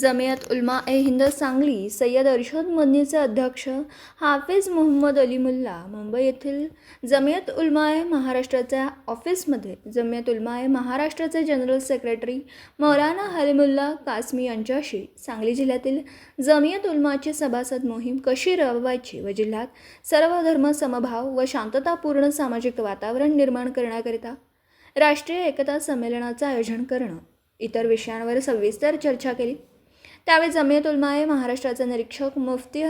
जमियत उलमा ए हिंद सांगली सय्यद अरशद मदनीचे अध्यक्ष हाफिज मोहम्मद अली मुल्ला मुंबई येथील जमियत उलमा ए महाराष्ट्राच्या ऑफिसमध्ये जमियत उलमा ए महाराष्ट्राचे जनरल सेक्रेटरी मौलाना हलीमुल्ला कासमी यांच्याशी सांगली जिल्ह्यातील जमियत उलमाची सभासद मोहीम कशी राबवायची व जिल्ह्यात सर्व धर्म समभाव व शांततापूर्ण सामाजिक वातावरण निर्माण करण्याकरिता राष्ट्रीय एकता संमेलनाचे आयोजन करणं इतर विषयांवर सविस्तर चर्चा केली। त्यावेळी जमियत उलमा ए महाराष्ट्राचे निरीक्षक मुफ्ती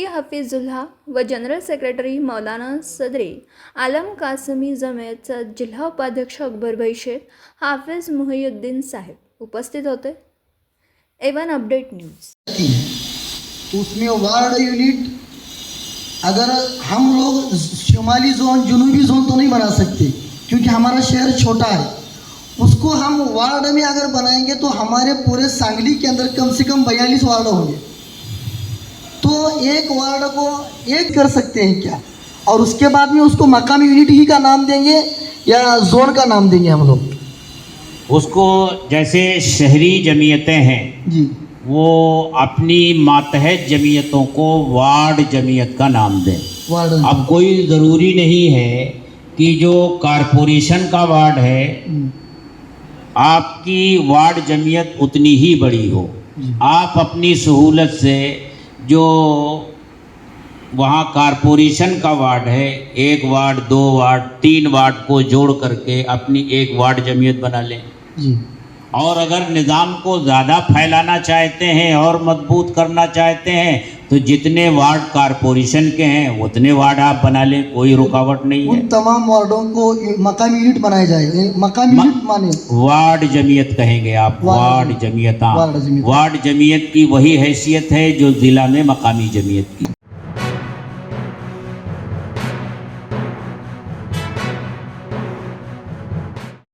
हफीजुल्लाह व जनरल सेक्रेटरी मौलाना सदरी आलम कासमी, जमियतचा जिल्हा उपाध्यक्ष अकबर भाई शेख, हाफिज मुहियुद्दीन साहेब उपस्थित होते। A one update news. उसमें वार्ड यूनिट अगर हम लोग शुमाली जोन जुनूबी जोन तो नहीं बना सकते क्योंकि हमारा शहर छोटा है। उसको हम वार्ड में अगर बनाएंगे तो हमारे पूरे सांगली के अंदर कम से कम 42 वार्ड होंगे, तो एक वार्ड को एक कर सकते हैं क्या? और उसके बाद में उसको मकामी यूनिट ही का नाम देंगे या जोन का नाम देंगे हम लोग? उसको जैसे शहरी जमीयतें हैं जी, वो अपनी मातहत जमीयतों को वार्ड जमीयत का नाम दें। वार्ड अब कोई ज़रूरी नहीं है कि जो कारपोरेशन का वार्ड है आपकी वार्ड जमीयत उतनी ही बड़ी हो। आप अपनी सहूलत से जो वहाँ कारपोरेशन का वार्ड है, 1 वार्ड, 2 वार्ड, 3 वार्ड को जोड़ करके अपनी एक वार्ड जमीयत बना लें। जी, और अगर निज़ाम को ज़्यादा फैलाना चाहते हैं और मजबूत करना चाहते हैं तो जितने वार्ड कारपोरेशन के हैं उतने वार्ड आप बना लें, कोई रुकावट नहीं है। उन तमाम वार्डों को मकामी यूनिट बनाए जाए। मकामी यूनिट माने वार्ड जमीयत कहेंगे आप, ward Jamiat. Ward Jamiat. Ward Jamiat की वही हैसियत है जो ज़िला में मकामी जमीयत की।